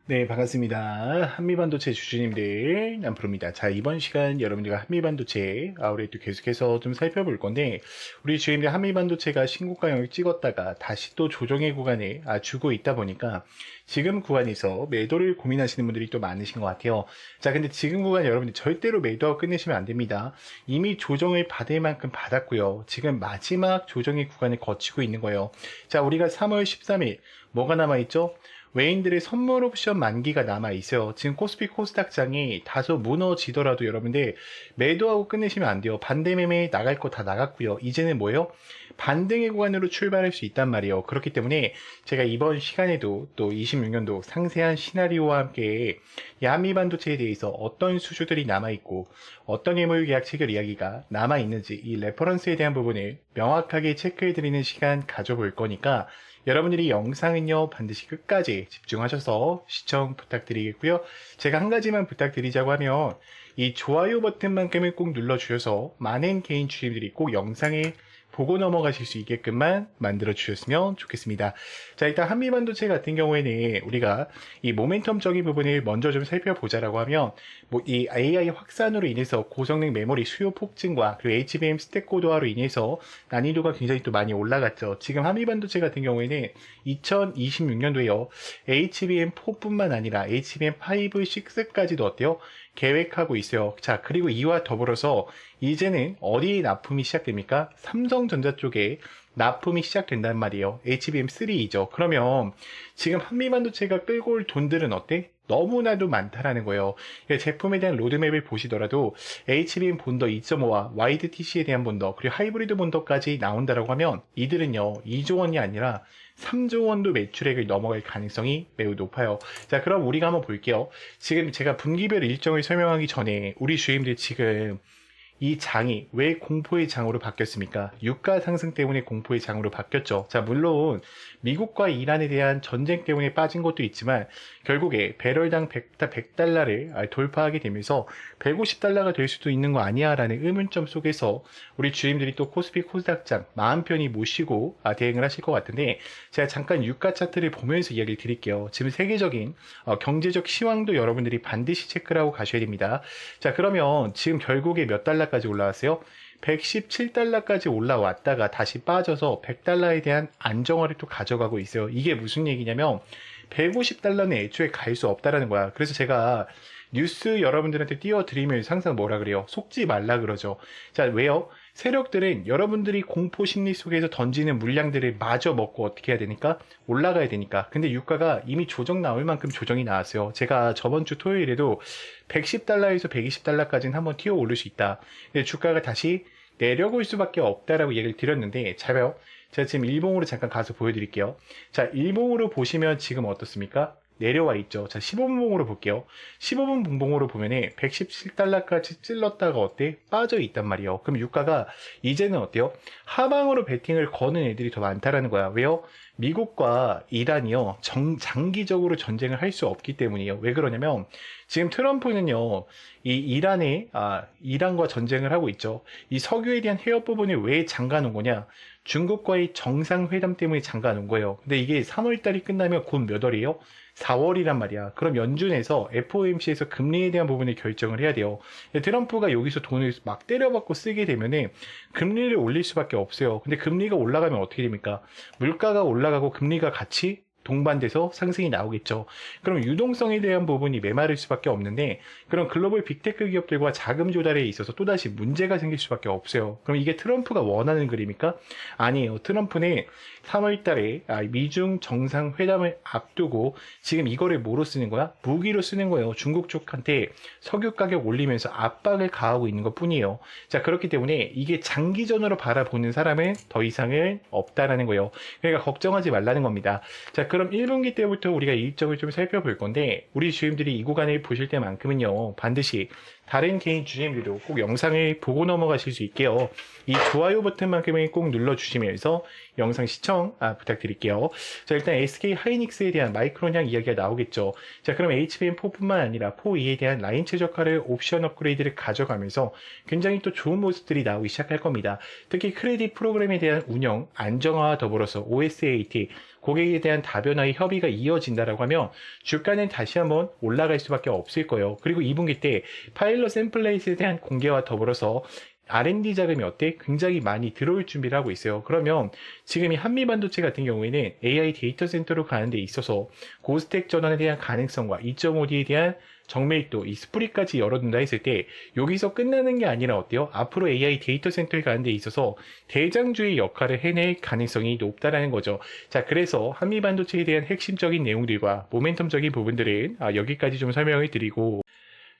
네, 반갑습니다. 한미반도체 주주님들, 남프로입니다. 자, 이번 시간 여러분들과 한미반도체 아우레이트 계속해서 좀 살펴볼 건데, 우리 주주님들 한미반도체가 신고가 영역 찍었다가 다시 또 조정의 구간에 주고 있다 보니까 지금 구간에서 매도를 고민하시는 분들이 또 많으신 것 같아요. 자, 근데 지금 구간 여러분들 절대로 매도하고 끝내시면 안 됩니다. 이미 조정을 받을 만큼 받았고요. 지금 마지막 조정의 구간을 거치고 있는 거예요. 자, 우리가 3월 13일 뭐가 남아있죠? 외인들의 선물 옵션 만기가 남아있어요. 지금 코스피 코스닥장이 다소 무너지더라도 여러분들 매도하고 끝내시면 안 돼요. 반대 매매 나갈 거 다 나갔고요. 이제는 뭐예요? 반등의 구간으로 출발할 수 있단 말이에요. 그렇기 때문에 제가 이번 시간에도 또 26년도 상세한 시나리오와 함께 야미 반도체에 대해서 어떤 수주들이 남아있고 어떤 매물 계약 체결 이야기가 남아있는지 이 레퍼런스에 대한 부분을 명확하게 체크해드리는 시간 가져볼 거니까 여러분들이 영상은요 반드시 끝까지 집중하셔서 시청 부탁드리겠고요. 제가 한 가지만 부탁드리자고 하면 이 좋아요 버튼만큼을 꼭 눌러주셔서 많은 개인 주주님들이 꼭 영상에 보고 넘어가실 수 있게끔만 만들어 주셨으면 좋겠습니다. 자, 일단 한미반도체 같은 경우에는 우리가 이 모멘텀적인 부분을 먼저 좀 살펴보자라고 하면 뭐 이 AI 확산으로 인해서 고성능 메모리 수요 폭증과 그리고 HBM 스택 고도화로 인해서 난이도가 굉장히 또 많이 올라갔죠. 지금 한미반도체 같은 경우에는 2026년도에요. HBM4뿐만 아니라 HBM5, 6까지도 어때요? 계획하고 있어요. 자, 그리고 이와 더불어서 이제는 어디에 납품이 시작됩니까? 삼성전자 쪽에 납품이 시작된단 말이에요. HBM3이죠. 그러면 지금 한미반도체가 끌고 올 돈들은 어때? 너무나도 많다라는 거예요. 제품에 대한 로드맵을 보시더라도 HBM 본더 2.5와 와이드 TC에 대한 본더 그리고 하이브리드 본더까지 나온다라고 하면 이들은요 2조 원이 아니라 3조 원도 매출액을 넘어갈 가능성이 매우 높아요. 자, 그럼 우리가 한번 볼게요. 지금 제가 분기별 일정을 설명하기 전에 우리 주임들 지금 이 장이 왜 공포의 장으로 바뀌었습니까? 유가 상승 때문에 공포의 장으로 바뀌었죠. 자, 물론 미국과 이란에 대한 전쟁 때문에 빠진 것도 있지만 결국에 배럴당 100달러를 돌파하게 되면서 150달러가 될 수도 있는 거 아니야? 라는 의문점 속에서 우리 주임들이 또 코스피 코스닥장 마음 편히 모시고 대응을 하실 것 같은데 제가 잠깐 유가 차트를 보면서 이야기를 드릴게요. 지금 세계적인 경제적 시황도 여러분들이 반드시 체크를 하고 가셔야 됩니다. 자, 그러면 지금 결국에 몇 달러까지 올라왔어요? 117달러까지 올라왔다가 다시 빠져서 100달러에 대한 안정화를 또 가져가고 있어요. 이게 무슨 얘기냐면 150달러는 애초에 갈 수 없다라는 거야. 그래서 제가 뉴스 여러분들한테 띄워드리면서 항상 뭐라 그래요? 속지 말라 그러죠. 자, 왜요? 세력들은 여러분들이 공포 심리 속에서 던지는 물량들을 마저 먹고 어떻게 해야 되니까? 올라가야 되니까. 근데 유가가 이미 조정 나올 만큼 조정이 나왔어요. 제가 저번 주 토요일에도 110달러에서 120달러까지는 한번 튀어 오를 수 있다. 근데 주가가 다시 내려올 수밖에 없다라고 얘기를 드렸는데 잘 봐요. 제가 지금 일봉으로 잠깐 가서 보여드릴게요. 자, 일봉으로 보시면 지금 어떻습니까? 내려와 있죠. 자, 15분봉으로 볼게요. 15분 분봉으로 보면은 117달러까지 찔렀다가 어때? 빠져 있단 말이에요. 그럼 유가가 이제는 어때요? 하방으로 베팅을 거는 애들이 더 많다라는 거야. 왜요? 미국과 이란이요. 장기적으로 전쟁을 할 수 없기 때문이에요. 왜 그러냐면 지금 트럼프는요. 이 이란과 전쟁을 하고 있죠. 이 석유에 대한 해협 부분을 왜 잠가 놓은 거냐? 중국과의 정상회담 때문에 잠가 놓은 거예요. 근데 이게 3월 달이 끝나면 곧 몇 월이에요? 4월이란 말이야. 그럼 연준에서 FOMC에서 금리에 대한 부분을 결정을 해야 돼요. 트럼프가 여기서 돈을 막 때려받고 쓰게 되면은 금리를 올릴 수밖에 없어요. 근데 금리가 올라가면 어떻게 됩니까? 물가가 올라가고 금리가 같이 동반돼서 상승이 나오겠죠. 그럼 유동성에 대한 부분이 메마를 수밖에 없는데 그럼 글로벌 빅테크 기업들과 자금 조달에 있어서 또다시 문제가 생길 수밖에 없어요. 그럼 이게 트럼프가 원하는 그림입니까? 아니에요. 트럼프는 3월 달에 미중 정상회담을 앞두고 지금 이거를 뭐로 쓰는 거야? 무기로 쓰는 거예요. 중국 쪽한테 석유 가격 올리면서 압박을 가하고 있는 것 뿐이에요. 자, 그렇기 때문에 이게 장기전으로 바라보는 사람은 더 이상은 없다라는 거예요. 그러니까 걱정하지 말라는 겁니다. 자, 그럼 1분기 때부터 우리가 일정을 좀 살펴볼 건데 우리 주임들이 이 구간을 보실 때만큼은요 반드시 다른 개인 주주님들도 꼭 영상을 보고 넘어가실 수 있게요. 이 좋아요 버튼만큼은 꼭 눌러주시면서 영상 시청 부탁드릴게요. 자, 일단 SK 하이닉스에 대한 마이크론향 이야기가 나오겠죠. 자, 그럼 HBM4뿐만 아니라 4E에 대한 라인 최적화를 옵션 업그레이드를 가져가면서 굉장히 또 좋은 모습들이 나오기 시작할 겁니다. 특히 크레딧 프로그램에 대한 운영, 안정화와 더불어서 OSAT, 고객에 대한 다변화의 협의가 이어진다라고 하면 주가는 다시 한번 올라갈 수밖에 없을 거예요. 그리고 2분기 때 파일럿 샘플레이트에 대한 공개와 더불어서 R&D 자금이 어때? 굉장히 많이 들어올 준비를 하고 있어요. 그러면 지금 이 한미반도체 같은 경우에는 AI 데이터 센터로 가는 데 있어서 고스택 전환에 대한 가능성과 2.5D에 대한 정밀도, 이 스프릿까지 열어둔다 했을 때 여기서 끝나는 게 아니라 어때요? 앞으로 AI 데이터 센터에 가는 데 있어서 대장주의 역할을 해낼 가능성이 높다라는 거죠. 자, 그래서 한미반도체에 대한 핵심적인 내용들과 모멘텀적인 부분들은 여기까지 좀 설명을 드리고,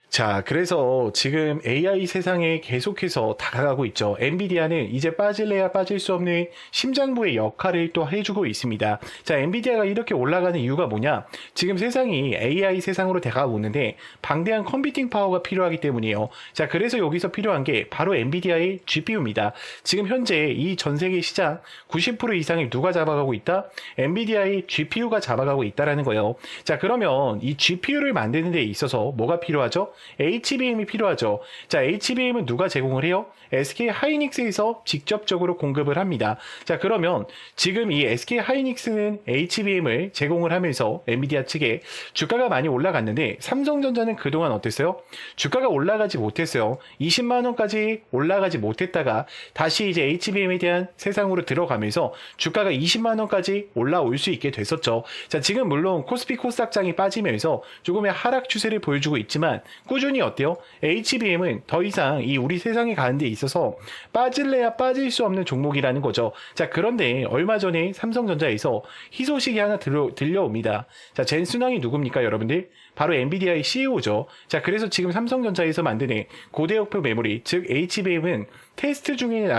자, 그래서 지금 AI 세상에 계속해서 다가가고 있죠. 엔비디아는 이제 빠질래야 빠질 수 없는 심장부의 역할을 또 해주고 있습니다. 자, 엔비디아가 이렇게 올라가는 이유가 뭐냐? 지금 세상이 AI 세상으로 다가가고 있는데 방대한 컴퓨팅 파워가 필요하기 때문이에요. 자, 그래서 여기서 필요한 게 바로 엔비디아의 GPU입니다. 지금 현재 이 전 세계 시장 90% 이상을 누가 잡아가고 있다? 엔비디아의 GPU가 잡아가고 있다라는 거예요. 자, 그러면 이 GPU를 만드는 데 있어서 뭐가 필요하죠? HBM이 필요하죠. 자, HBM은 누가 제공을 해요? SK 하이닉스에서 직접적으로 공급을 합니다. 자, 그러면 지금 이 SK 하이닉스는 HBM을 제공을 하면서 엔비디아 측에 주가가 많이 올라갔는데 삼성전자는 그동안 어땠어요? 주가가 올라가지 못했어요. 20만 원까지 올라가지 못했다가 다시 이제 HBM에 대한 세상으로 들어가면서 주가가 20만 원까지 올라올 수 있게 됐었죠. 자, 지금 물론 코스피 코스닥장이 빠지면서 조금의 하락 추세를 보여주고 있지만 꾸준히 어때요? HBM은 더 이상 이 우리 세상에 가는 데 있어서 빠질래야 빠질 수 없는 종목이라는 거죠. 자, 그런데 얼마 전에 삼성전자에서 희소식이 하나 들려옵니다. 자, 젠순왕이 누굽니까, 여러분들? 바로 엔비디아의 CEO죠. 자, 그래서 지금 삼성전자에서 만드는 고대역표 메모리, 즉 HBM은 테스트 중에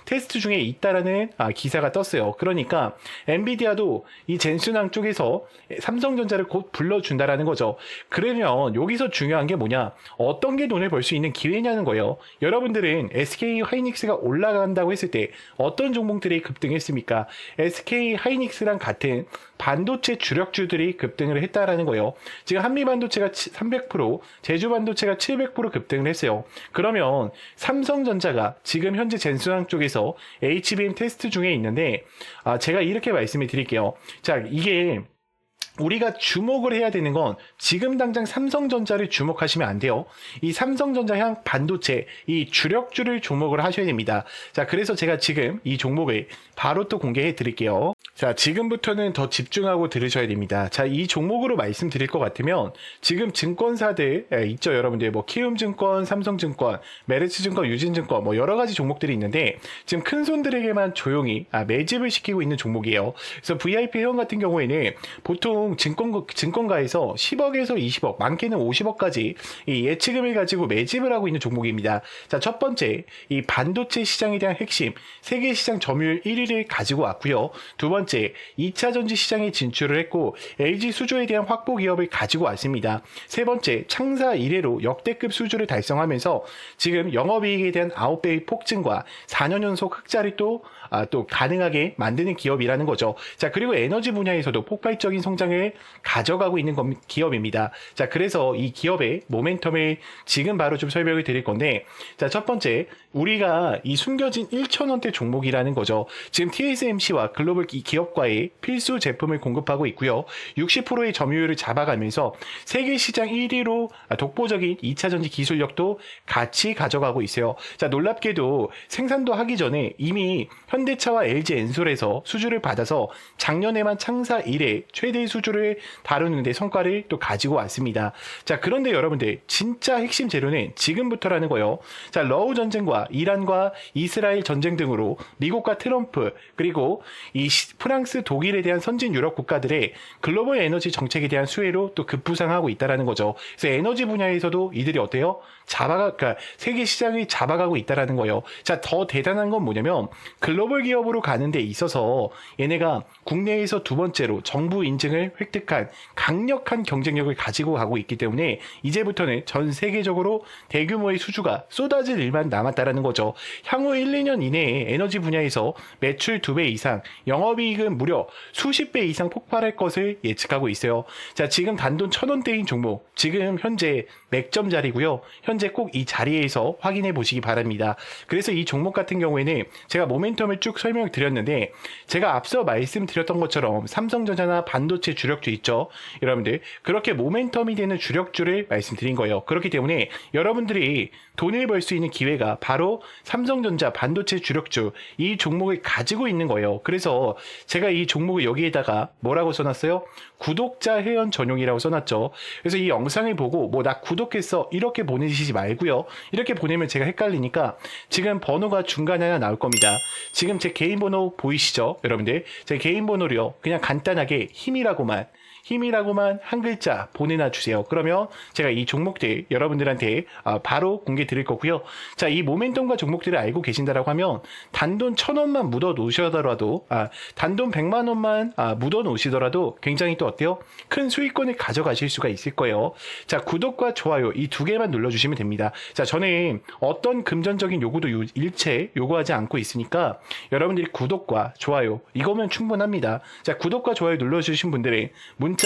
테스트 중에 있다라는 기사가 떴어요. 그러니까 엔비디아도 이 젠순왕 쪽에서 삼성전자를 곧 불러준다라는 거죠. 그러면 여기서 중요한 게 뭐냐? 어떤 게 돈을 벌 수 있는 기회냐는 거예요. 여러분들은 SK 하이닉스가 올라간다고 했을 때 어떤 종목들이 급등했습니까? SK 하이닉스랑 같은 반도체 주력주들이 급등을 했다라는 거예요. 지금 한미반도체가 300%, 제주반도체가 700% 급등을 했어요. 그러면 삼성전자가 지금 현재 젠순왕 쪽에서 HBM 테스트 중에 있는데, 제가 이렇게 말씀을 드릴게요. 자, 이게 우리가 주목을 해야 되는 건 지금 당장 삼성전자를 주목하시면 안 돼요. 이 삼성전자향 반도체, 이 주력주를 주목을 하셔야 됩니다. 자, 그래서 제가 지금 이 종목을 바로 또 공개해 드릴게요. 자, 지금부터는 더 집중하고 들으셔야 됩니다. 자, 이 종목으로 말씀드릴 것 같으면 지금 증권사들 있죠, 여러분들. 뭐 키움증권, 삼성증권, 메르츠증권, 유진증권, 뭐 여러 가지 종목들이 있는데 지금 큰 손들에게만 조용히 매집을 시키고 있는 종목이에요. 그래서 VIP 회원 같은 경우에는 보통 증권가에서 10억에서 20억, 많게는 50억까지 이 예치금을 가지고 매집을 하고 있는 종목입니다. 자, 첫 번째, 이 반도체 시장에 대한 핵심, 세계 시장 점유율 1위를 가지고 왔고요. 두 번째, 2차 전지 시장에 진출을 했고 LG 수주에 대한 확보 기업을 가지고 왔습니다. 세 번째, 창사 이래로 역대급 수주를 달성하면서 지금 영업이익에 대한 9배의 폭증과 4년 연속 흑자를 또 가능하게 만드는 기업이라는 거죠. 자, 그리고 에너지 분야에서도 폭발적인 성장을 가져가고 있는 기업입니다. 자, 그래서 이 기업의 모멘텀을 지금 바로 좀 설명을 드릴 건데, 자, 첫 번째, 우리가 이 숨겨진 1,000원대 종목이라는 거죠. 지금 TSMC와 글로벌 기업과의 필수 제품을 공급하고 있고요. 60%의 점유율을 잡아가면서 세계 시장 1위로 독보적인 2차 전지 기술력도 같이 가져가고 있어요. 자, 놀랍게도 생산도 하기 전에 이미 현대차와 LG 엔솔에서 수주를 받아서 작년에만 창사 이래 최대 수주를 다루는데 성과를 또 가지고 왔습니다. 자, 그런데 여러분들 진짜 핵심 재료는 지금부터라는 거예요. 자, 러우 전쟁과 이란과 이스라엘 전쟁 등으로 미국과 트럼프 그리고 이 프랑스, 독일에 대한 선진 유럽 국가들의 글로벌 에너지 정책에 대한 수혜로 또 급부상하고 있다라는 거죠. 그래서 에너지 분야에서도 이들이 어때요? 그러니까 세계 시장을 잡아가고 있다라는 거예요. 자, 더 대단한 건 뭐냐면 글로벌 기업으로 가는 데 있어서 얘네가 국내에서 두 번째로 정부 인증을 획득한 강력한 경쟁력을 가지고 가고 있기 때문에 이제부터는 전 세계적으로 대규모의 수주가 쏟아질 일만 남았다라는 거죠. 향후 1, 2년 이내에 에너지 분야에서 매출 2배 이상, 영업이익은 무려 수십 배 이상 폭발할 것을 예측하고 있어요. 자, 지금 단돈 1,000원대인 종목, 지금 현재 맥점 자리고요. 현재 꼭 이 자리에서 확인해 보시기 바랍니다. 그래서 이 종목 같은 경우에는 제가 모멘텀을 쭉 설명을 드렸는데 제가 앞서 말씀드렸던 것처럼 삼성전자나 반도체 주력주 있죠. 여러분들 그렇게 모멘텀이 되는 주력주를 말씀드린 거예요. 그렇기 때문에 여러분들이 돈을 벌 수 있는 기회가 바로 삼성전자 반도체 주력주 이 종목을 가지고 있는 거예요. 그래서 제가 이 종목을 여기에다가 뭐라고 써놨어요? 구독자 회원 전용이라고 써놨죠. 그래서 이 영상을 보고 뭐 나 구독했어 이렇게 보내시지 말고요. 이렇게 보내면 제가 헷갈리니까 지금 번호가 중간에 하나 나올 겁니다. 지금 제 개인 번호 보이시죠? 여러분들 제 개인 번호를요 그냥 간단하게 힘이라고만 한 글자 보내놔 주세요. 그러면 제가 이 종목들 여러분들한테 바로 공개 드릴 거고요. 자, 이 모멘텀과 종목들을 알고 계신다라고 하면 단돈 1,000원만 묻어 놓으시더라도 단돈 100만 원만 묻어 놓으시더라도 굉장히 또 어때요? 큰 수익권을 가져가실 수가 있을 거예요. 자, 구독과 좋아요 이 두 개만 눌러주시면 됩니다. 자, 저는 어떤 금전적인 요구도 일체 요구하지 않고 있으니까 여러분들이 구독과 좋아요 이거면 충분합니다. 자, 구독과 좋아요 눌러주신 분들의 문자로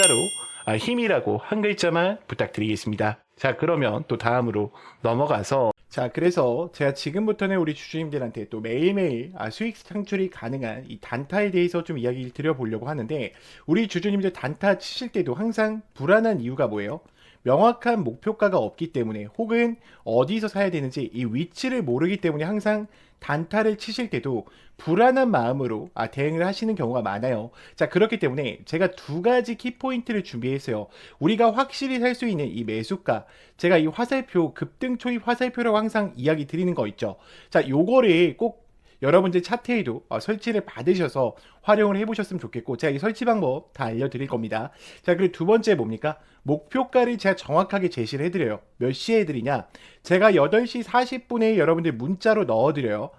힘이라고 한 글자만 부탁드리겠습니다. 자, 그러면 또 다음으로 넘어가서 자, 그래서 제가 지금부터는 우리 주주님들한테 또 매일매일 수익 창출이 가능한 이 단타에 대해서 좀 이야기를 드려보려고 하는데 우리 주주님들 단타 치실 때도 항상 불안한 이유가 뭐예요? 명확한 목표가가 없기 때문에 혹은 어디서 사야 되는지 이 위치를 모르기 때문에 항상 단타를 치실 때도 불안한 마음으로 대응을 하시는 경우가 많아요. 자, 그렇기 때문에 제가 두 가지 키포인트를 준비했어요. 우리가 확실히 살 수 있는 이 매수가, 제가 이 화살표, 급등 초입 화살표라고 항상 이야기 드리는 거 있죠. 자, 요거를 꼭 여러분들 차트에도 설치를 받으셔서 활용을 해보셨으면 좋겠고 제가 이 설치 방법 다 알려드릴 겁니다. 자, 그리고 두 번째 뭡니까? 목표가를 제가 정확하게 제시를 해드려요. 몇 시에 해드리냐? 제가 8시 40분에 여러분들 문자로 넣어드려요.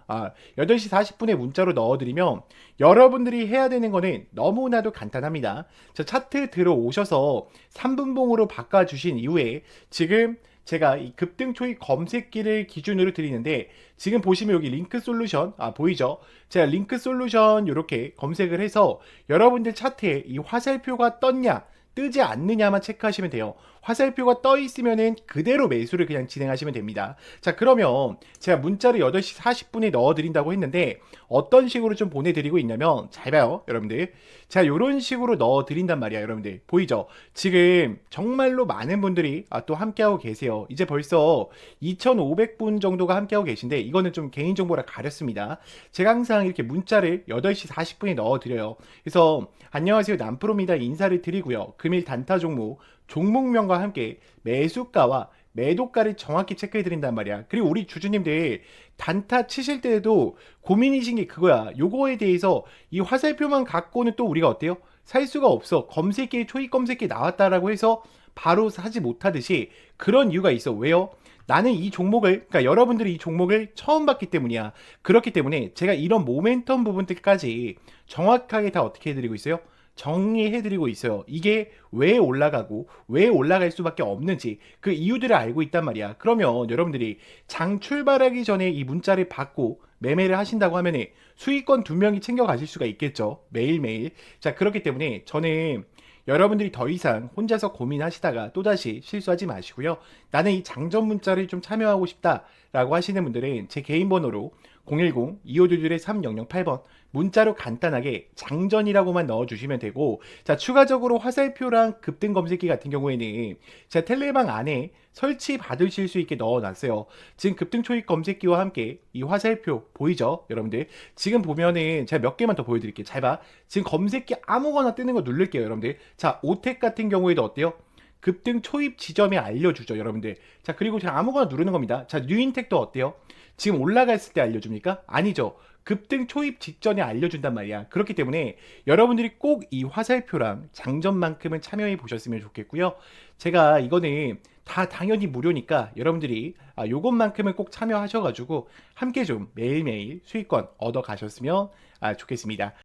8시 40분에 문자로 넣어드리면 여러분들이 해야 되는 거는 너무나도 간단합니다. 자, 차트 들어오셔서 3분봉으로 바꿔주신 이후에 지금 제가 이 급등 초입 검색기를 기준으로 드리는데 지금 보시면 여기 링크 솔루션 보이죠? 제가 링크 솔루션 이렇게 검색을 해서 여러분들 차트에 이 화살표가 떴냐 뜨지 않느냐만 체크하시면 돼요. 화살표가 떠 있으면은 그대로 매수를 그냥 진행하시면 됩니다. 자, 그러면 제가 문자를 8시 40분에 넣어 드린다고 했는데 어떤 식으로 좀 보내드리고 있냐면 잘 봐요 여러분들. 제가 이런 식으로 넣어 드린단 말이야 여러분들. 보이죠? 지금 정말로 많은 분들이 또 함께하고 계세요. 이제 벌써 2,500분 정도가 함께하고 계신데 이거는 좀 개인정보라 가렸습니다. 제가 항상 이렇게 문자를 8시 40분에 넣어 드려요. 그래서 안녕하세요 남프로입니다 인사를 드리고요. 금일 단타 종목명과 함께 매수가와 매도가를 정확히 체크해 드린단 말이야. 그리고 우리 주주님들 단타 치실 때에도 고민이신 게 그거야. 요거에 대해서 이 화살표만 갖고는 또 우리가 어때요? 살 수가 없어. 검색기에 초입 검색기 나왔다라고 해서 바로 사지 못하듯이 그런 이유가 있어. 왜요? 나는 이 종목을, 그러니까 여러분들이 이 종목을 처음 봤기 때문이야. 그렇기 때문에 제가 이런 모멘텀 부분들까지 정확하게 다 어떻게 해드리고 있어요? 정리해드리고 있어요. 이게 왜 올라가고 왜 올라갈 수밖에 없는지 그 이유들을 알고 있단 말이야. 그러면 여러분들이 장 출발하기 전에 이 문자를 받고 매매를 하신다고 하면 수익권 두 명이 챙겨 가실 수가 있겠죠. 매일매일. 자, 그렇기 때문에 저는 여러분들이 더 이상 혼자서 고민하시다가 또다시 실수하지 마시고요. 나는 이 장전 문자를 좀 참여하고 싶다라고 하시는 분들은 제 개인 번호로 010-2522-3008번 문자로 간단하게 장전이라고만 넣어주시면 되고, 자, 추가적으로 화살표랑 급등 검색기 같은 경우에는 제가 텔레방 안에 설치 받으실 수 있게 넣어놨어요. 지금 급등 초입 검색기와 함께 이 화살표 보이죠? 여러분들 지금 보면은 제가 몇 개만 더 보여드릴게요. 잘 봐. 지금 검색기 아무거나 뜨는 거 누를게요 여러분들. 자, 오텍 같은 경우에도 어때요? 급등 초입 지점에 알려주죠, 여러분들. 자, 그리고 그냥 아무거나 누르는 겁니다. 자, 뉴인텍도 어때요? 지금 올라갔을 때 알려줍니까? 아니죠. 급등 초입 직전에 알려준단 말이야. 그렇기 때문에 여러분들이 꼭 이 화살표랑 장점만큼은 참여해 보셨으면 좋겠고요. 제가 이거는 다 당연히 무료니까 여러분들이 요것만큼은 꼭 참여하셔가지고 함께 좀 매일매일 수익권 얻어 가셨으면 좋겠습니다.